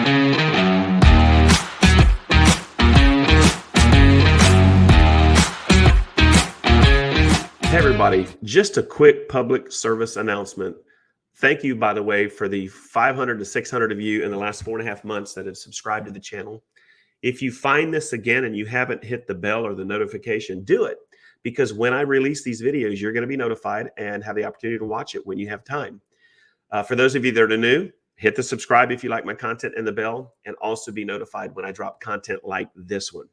Hey everybody, just a quick public service announcement. Thank you, by the way, for the 500 to 600 of you in the last 4.5 months that have subscribed to the channel. If you find this again and you haven't hit the bell or the notification, do it, because when I release these videos, you're going to be notified and have the opportunity to watch it when you have time. For those of you that are new, hit the subscribe if you like my content and the bell, and also be notified when I drop content like this one.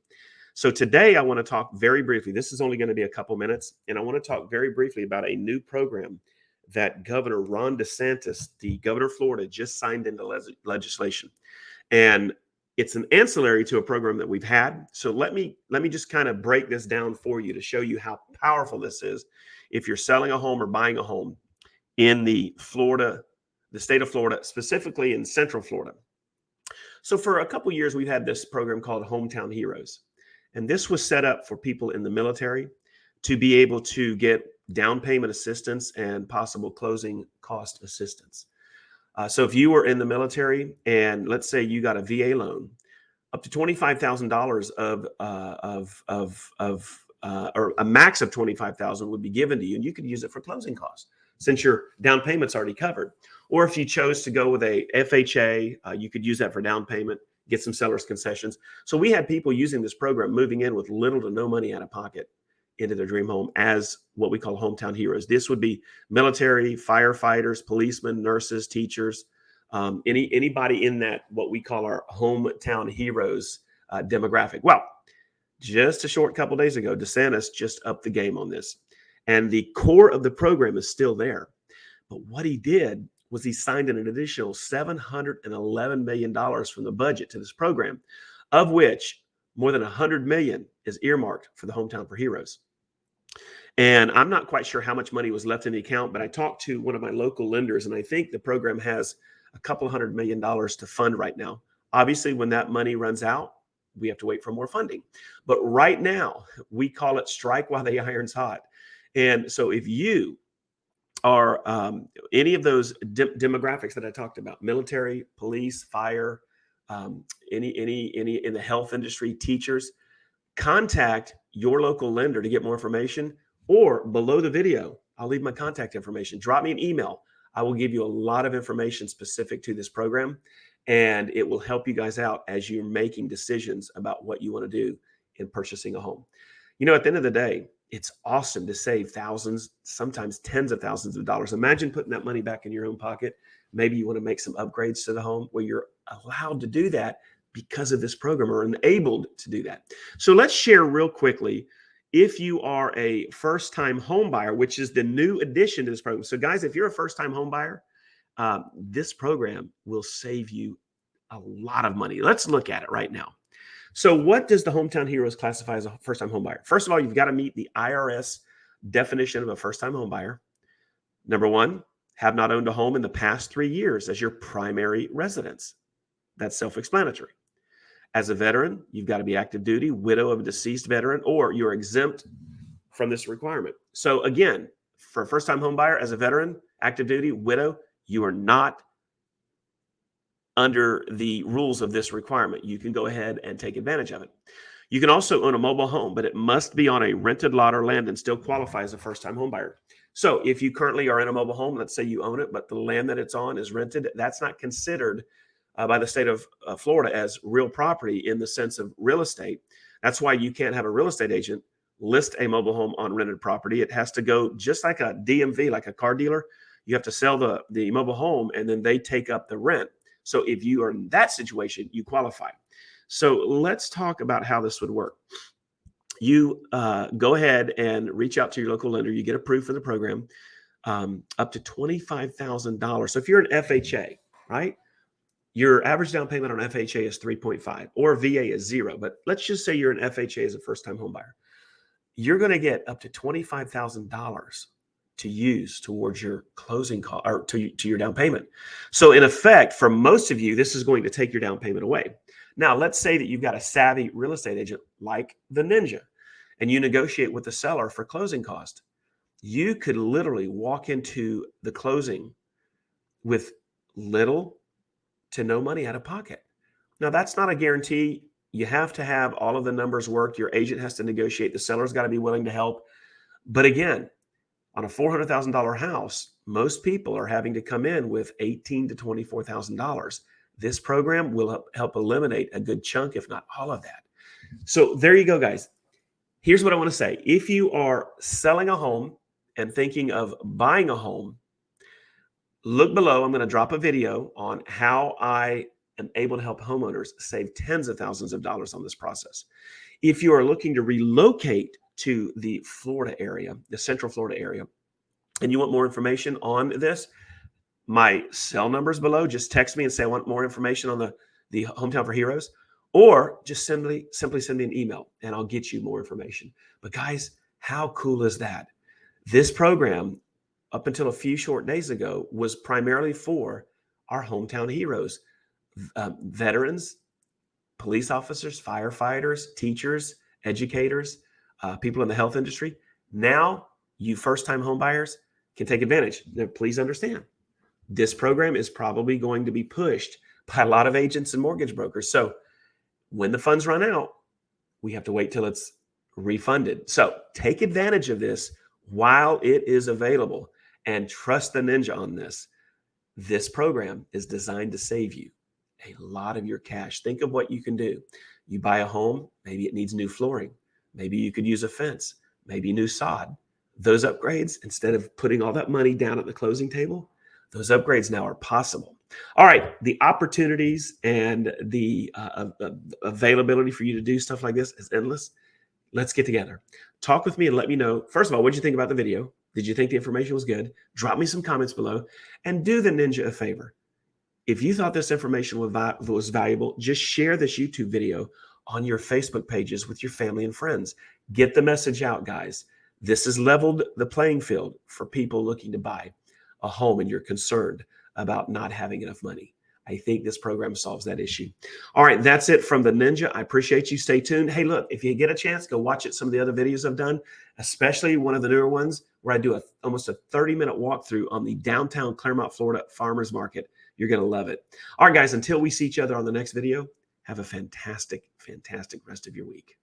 So today I want to talk very briefly. This is only going to be a couple minutes, and I want to talk very briefly about a new program that Governor Ron DeSantis, the governor of Florida, just signed into legislation. And it's an ancillary to a program that we've had. So let me just kind of break this down for you to show you how powerful this is if you're selling a home or buying a home in the state of Florida, specifically in Central Florida. So for a couple years, we've had this program called Hometown Heroes. And this was set up for people in the military to be able to get down payment assistance and possible closing cost assistance. So if you were in the military and let's say you got a VA loan, up to $25,000 or a max of $25,000 would be given to you, and you could use it for closing costs since your down payment's already covered. Or if you chose to go with a FHA, you could use that for down payment, get some seller's concessions. So we had people using this program moving in with little to no money out of pocket into their dream home as what we call hometown heroes. This would be military, firefighters, policemen, nurses, teachers, anybody in that what we call our hometown heroes demographic. Well, just a short couple days ago, DeSantis just upped the game on this. And the core of the program is still there. But what he did was he signed an additional $711 million from the budget to this program, of which more than $100 million is earmarked for the Hometown for Heroes. And I'm not quite sure how much money was left in the account, but I talked to one of my local lenders, and I think the program has a couple of $100 million to fund right now. Obviously, when that money runs out, we have to wait for more funding. But right now, we call it strike while the iron's hot. And so if you are any of those demographics that I talked about, military, police, fire, any in the health industry, teachers, contact your local lender to get more information, or below the video, I'll leave my contact information. Drop me an email. I will give you a lot of information specific to this program, and it will help you guys out as you're making decisions about what you want to do in purchasing a home. You know, at the end of the day, it's awesome to save thousands, sometimes tens of thousands of dollars. Imagine putting that money back in your own pocket. Maybe you want to make some upgrades to the home where you're allowed to do that because of this program, or enabled to do that. So let's share real quickly, if you are a first-time home buyer, which is the new addition to this program. So guys, if you're a first-time home buyer, this program will save you a lot of money. Let's look at it right now. So what does the Hometown Heroes classify as a first-time home buyer? First of all, you've got to meet the IRS definition of a first-time home buyer. Number one, have not owned a home in the past 3 years as your primary residence. That's self-explanatory. As a veteran, you've got to be active duty, widow of a deceased veteran, or you're exempt from this requirement. So again, for a first-time home buyer, as a veteran, active duty, widow, you are not under the rules of this requirement. You can go ahead and take advantage of it. You can also own a mobile home, but it must be on a rented lot or land and still qualify as a first-time home buyer. So if you currently are in a mobile home, let's say you own it, but the land that it's on is rented, that's not considered by the state of Florida as real property in the sense of real estate. That's why you can't have a real estate agent list a mobile home on rented property. It has to go just like a DMV, like a car dealer. You have to sell the mobile home, and then they take up the rent. So if you are in that situation, you qualify. So let's talk about how this would work. You go ahead and reach out to your local lender. You get approved for the program up to $25,000. So if you're an FHA, right, your average down payment on FHA is 3.5, or VA is 0. But let's just say you're an FHA as a first-time home buyer. You're going to get up to $25,000 to use towards your closing cost, or to your down payment. So in effect, for most of you, this is going to take your down payment away. Now, let's say that you've got a savvy real estate agent like the Ninja, and you negotiate with the seller for closing cost. You could literally walk into the closing with little to no money out of pocket. Now, that's not a guarantee. You have to have all of the numbers worked. Your agent has to negotiate. The seller's got to be willing to help. But again, on a $400,000 house, most people are having to come in with $18,000 to $24,000. This program will help eliminate a good chunk, if not all of that. So there you go, guys. Here's what I want to say. If you are selling a home and thinking of buying a home, look below. I'm going to drop a video on how I am able to help homeowners save tens of thousands of dollars on this process. If you are looking to relocate to the Florida area, the Central Florida area, and you want more information on this, my cell number's below. Just text me and say I want more information on the Hometown for Heroes, or just simply send me an email and I'll get you more information. But guys, how cool is that? This program, up until a few short days ago, was primarily for our hometown heroes, veterans, police officers, firefighters, teachers, educators, people in the health industry. Now, you first-time homebuyers can take advantage. Now, please understand, this program is probably going to be pushed by a lot of agents and mortgage brokers. So when the funds run out, we have to wait till it's refunded. So take advantage of this while it is available and trust the ninja on this. This program is designed to save you a lot of your cash. Think of what you can do. You buy a home, maybe it needs new flooring. Maybe you could use a fence, maybe new sod. Those upgrades, instead of putting all that money down at the closing table, those upgrades now are possible. All right, the opportunities and the availability for you to do stuff like this is endless. Let's get together. Talk with me and let me know, first of all, what did you think about the video? Did you think the information was good? Drop me some comments below and do the ninja a favor. If you thought this information was valuable, just share this YouTube video on your Facebook pages with your family and friends. Get the message out, guys. This has leveled the playing field for people looking to buy a home and you're concerned about not having enough money. I think this program solves that issue. All right, that's it from the Ninja. I appreciate you. Stay tuned. Hey, look, if you get a chance, go watch some of the other videos I've done, especially one of the newer ones where I do almost a 30-minute walkthrough on the downtown Clermont, Florida farmers market. You're going to love it. All right, guys, until we see each other on the next video, have a fantastic, fantastic rest of your week.